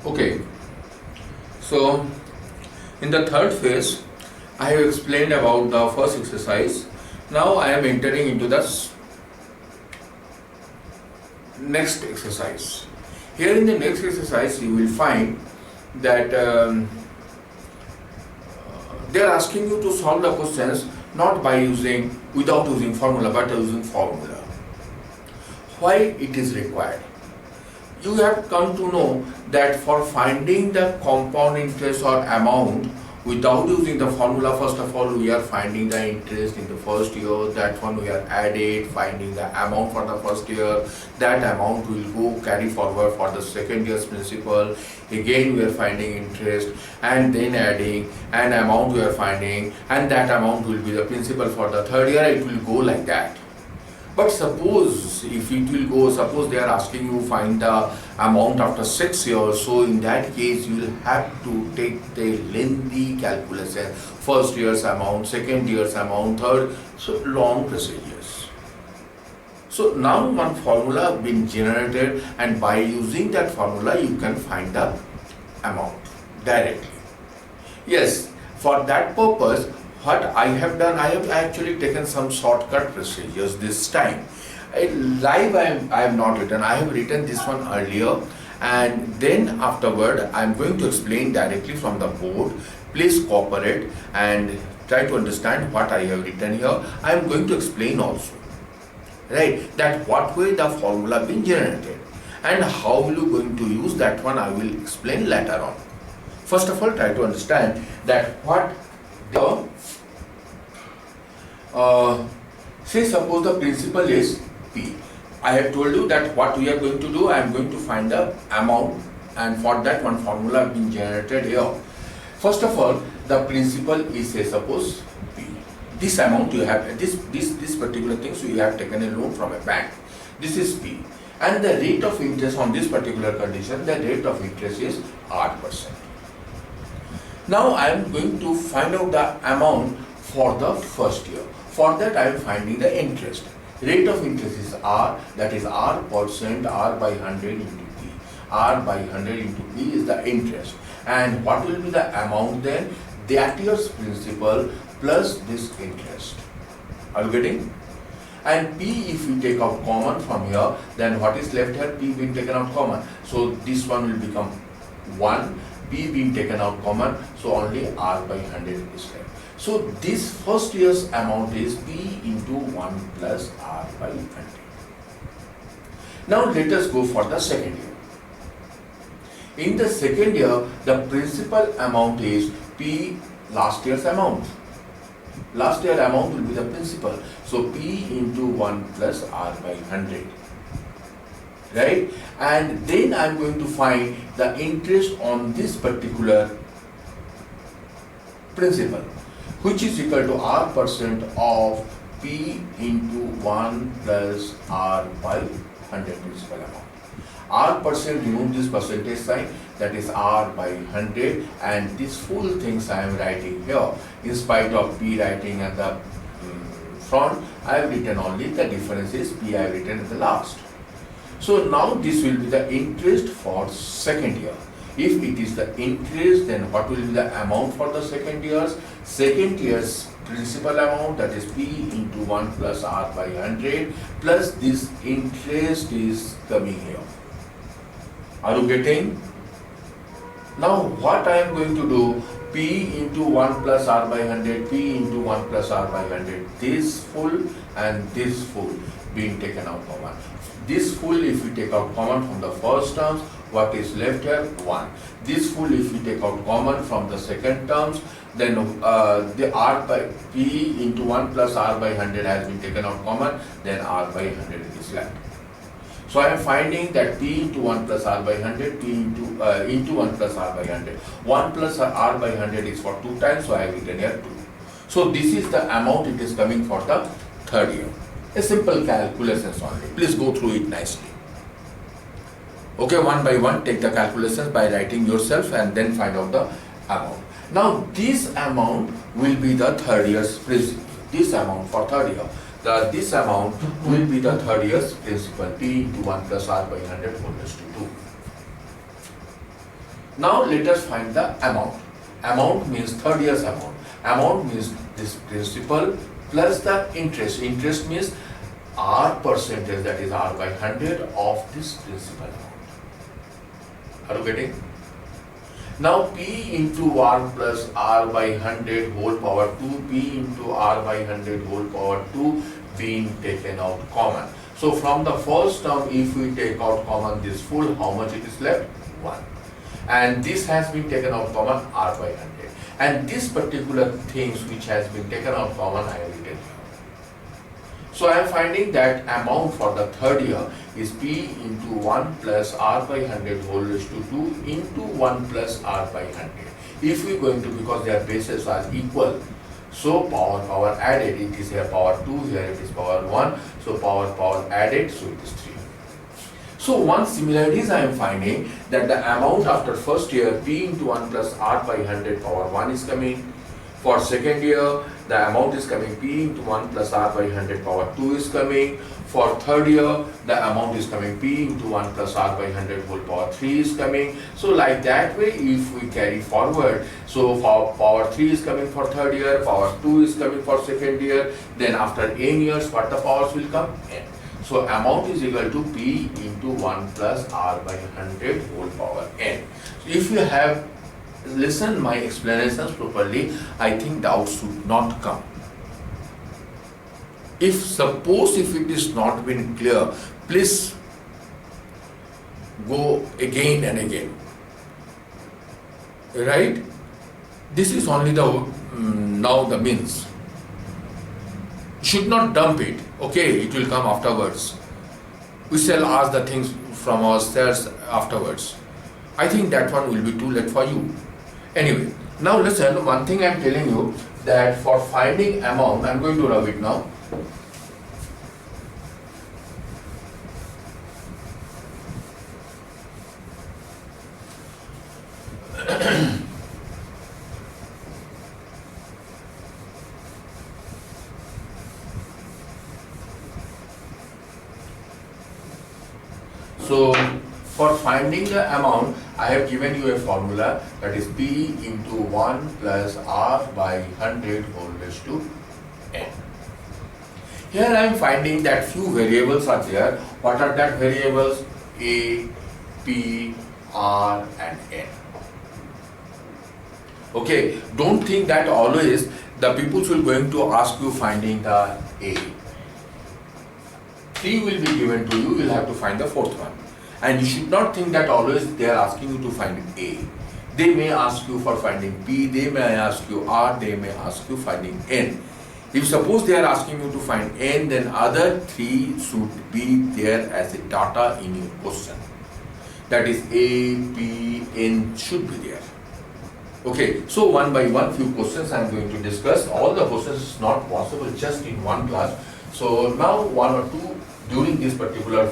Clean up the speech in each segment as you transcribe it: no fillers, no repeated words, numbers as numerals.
Okay, so in the third phase, I have explained about the first exercise. Now I am entering into the next exercise. Here in the next exercise, you will find that they are asking you to solve the questions not without using formula, but using formula. Why it is required? You have come to know that for finding the compound interest or amount without using the formula, first of all we are finding the interest in the first year, that one we are added, finding the amount for the first year, that amount will go carry forward for the second year's principal, again we are finding interest and then adding, and amount we are finding, and that amount will be the principal for the third year. It will go like that. But suppose suppose they are asking you find the amount after 6 years, so in that case you will have to take the lengthy calculation, first year's amount, second year's amount, third, so long procedures. So now one formula has been generated, and by using that formula you can find the amount directly. Yes, for that purpose, what I have done, I have actually taken some shortcut procedures this time. I have not written, I have written this one earlier, and then afterward I am going to explain directly from the board. Please cooperate and try to understand what I have written here. I am going to explain also, right, that what way the formula been generated and how will you going to use that one, I will explain later on. First of all, try to understand that what the say suppose the principal is P. I have told you that what we are going to do, I am going to find the amount, and for that one formula has been generated here. First of all, the principal is, say suppose P. This amount you have, this particular thing, so you have taken a loan from a bank. This is P, and the rate of interest on this particular condition, the rate of interest is R%. Now I am going to find out the amount for the first year. For that I am finding the interest. Rate of interest is R, that is R%, R by 100 into P. R by 100 into P is the interest. And what will be the amount then? That year's principal plus this interest. Are you getting? And P, if we take out common from here, then what is left here? P being taken out common. So this one will become 1. P being taken out common, so only R by 100 is left. So this first year's amount is P into 1 plus R by 100. Now let us go for the second year. In the second year, the principal amount is P last year's amount. Last year amount will be the principal. So P into 1 plus R by 100. Right? And then I am going to find the interest on this particular principal, which is equal to R% of P into 1 plus R by 100 principal amount. R%, remove this percentage sign, that is R by 100, and this full things I am writing here. In spite of P writing at the front, I have written only the difference is P I have written at the last. So now this will be the interest for second year. If it is the interest, then what will be the amount for the second year's? Second year's principal amount, that is P into 1 plus R by 100, plus this interest is coming here. Are you getting? Now what I am going to do, P into 1 plus R by 100, P into 1 plus R by 100, this full and this full being taken out common. This full if we take out common from the first terms, what is left here? 1. This full if we take out common from the second terms, then the R by P into 1 plus R by 100 has been taken out common, then R by 100 is left. So I am finding that P into 1 plus R by 100, P into 1 plus R by 100. 1 plus R by 100 is for 2 times, so I have written here 2. So this is the amount it is coming for the third year. A simple calculations only. Please go through it nicely. Okay, one by one, take the calculations by writing yourself and then find out the amount. Now this amount will be the third year's principal. This amount for third year. This amount will be the third year's principal, P into 1 plus R by 100 whole raised to 2. Now let us find the amount. Amount means third year's amount. Amount means this principal plus the interest. Interest means R percentage, that is R by 100 of this principal amount. Are you getting? Now P into R plus R by 100 whole power 2, P into R by 100 whole power 2 being taken out common. So from the first term, if we take out common this full, how much it is left? 1. And this has been taken out common, R by 100. And this particular things which has been taken out common, I have written here. So I am finding that amount for the third year is P into 1 plus R by 100 whole raised to 2 into 1 plus R by 100. If we are going to, because their bases are equal, so power added, it is here power 2, here it is power 1, so power added, so it is 3. So one similarities I am finding that the amount after first year P into 1 plus R by 100 power 1 is coming. For second year the amount is coming P into 1 plus R by 100 power 2 is coming. For third year the amount is coming P into 1 plus R by 100 whole power 3 is coming. So like that way if we carry forward, so for power 3 is coming for third year, power 2 is coming for second year, then after n years what the powers will come? N. So amount is equal to P into 1 plus R by 100 whole power n. So if you have listened my explanations properly, I think doubts should not come. If it is not been clear, please go again and again. Right? This is only the now the means. Should not dump it. Okay, it will come afterwards. We shall ask the things from ourselves afterwards. I think that one will be too late for you. Anyway, now listen, one thing I am telling you, that for finding amount, I am going to rub it now. So for finding the amount, I have given you a formula, that is P into 1 plus R by 100 whole raised to n. Here I am finding that few variables are there. What are that variables? A, P, R and n. Okay, don't think that always the people will going to ask you finding the A. 3 will be given to you, you will have to find the fourth one. And you should not think that always they are asking you to find A. They may ask you for finding P, they may ask you R, they may ask you finding N. If suppose they are asking you to find N, then other 3 should be there as a data in your question. That is A, P, N should be there. Okay, so one by one few questions I am going to discuss. All the questions is not possible just in one class. So now one or two during this particular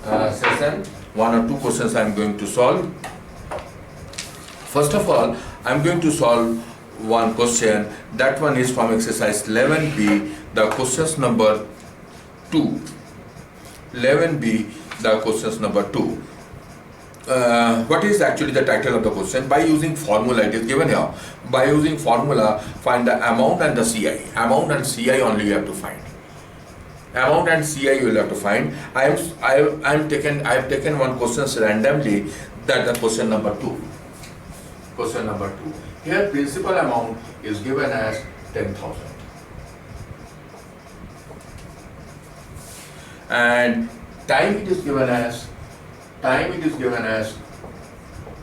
session, one or two questions I am going to solve. First of all, I am going to solve one question. That one is from exercise 11B, the questions number 2. 11B, the questions number 2. What is actually the title of the question? By using formula, it is given here. By using formula, find the amount and the CI. Amount and CI only you have to find. Amount and CI you will have to find. I have taken one question randomly, that the question number 2. Question number 2. Here principal amount is given as 10,000. And time it is given as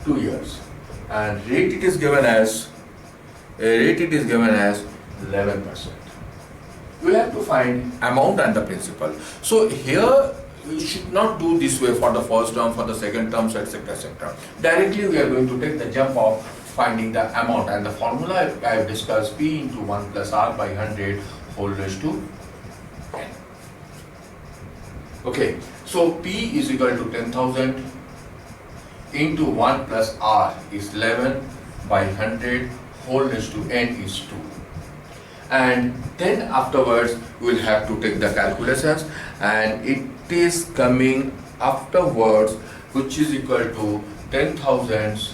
2 years. And rate it is given as 11%. We have to find amount and the principal. So here you should not do this way for the first term, for the second term, etc., etc. Directly we are going to take the jump of finding the amount, and the formula I have discussed, P into 1 plus R by 100 whole raised to n. Okay, so P is equal to 10,000 into 1 plus R is 11 by 100 whole raised to n is 2. And then afterwards we will have to take the calculations, and it is coming afterwards, which is equal to 10,000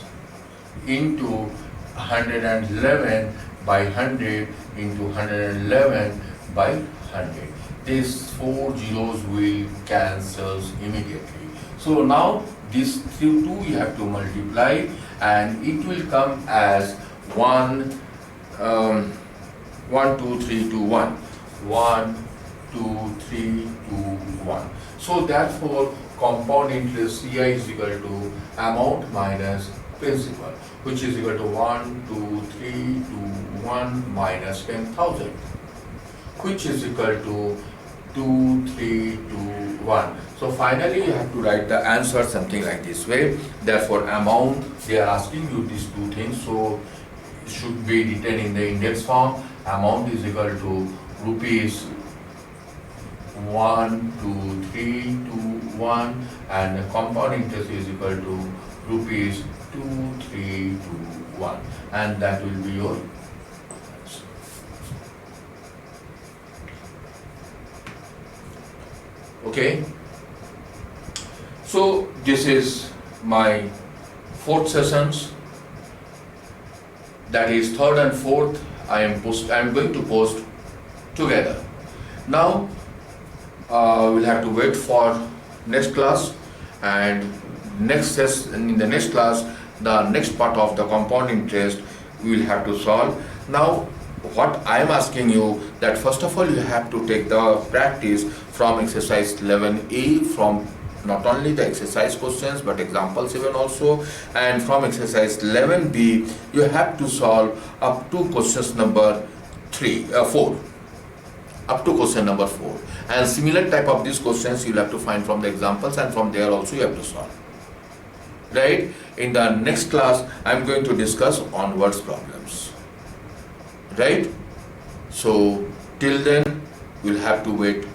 into 111 by 100 into 111 by 100. These 4 zeros will cancel immediately. So now this 2 you have to multiply and it will come as 1, 1, 2, 3, 2, 1. 1, 2, 3, 2, 1. So therefore compound interest CI is equal to amount minus principal, which is equal to 1, 2, 3, 2, 1 minus 10,000, which is equal to 2, 3, 2, 1. So finally you have to write the answer something like this way. Therefore amount, they are asking you these two things, so it should be written in the index form. Amount is equal to rupees 1, 2, 3, 2, 1 and the compound interest is equal to rupees 2, 3, 2, 1 and that will be your answer. Okay, so this is my 4th sessions, that is 3rd and 4th I am going to post together. Now we'll have to wait for next class, and in the next class the next part of the compound interest we will have to solve. Now what I am asking you, that first of all you have to take the practice from exercise 11A, from not only the exercise questions but example 7 also, and from exercise 11B you have to solve up to questions number 4, up to question number 4, and similar type of these questions you'll have to find from the examples, and from there also you have to solve. Right? In the next class I'm going to discuss on words problems. Right? So till then we'll have to wait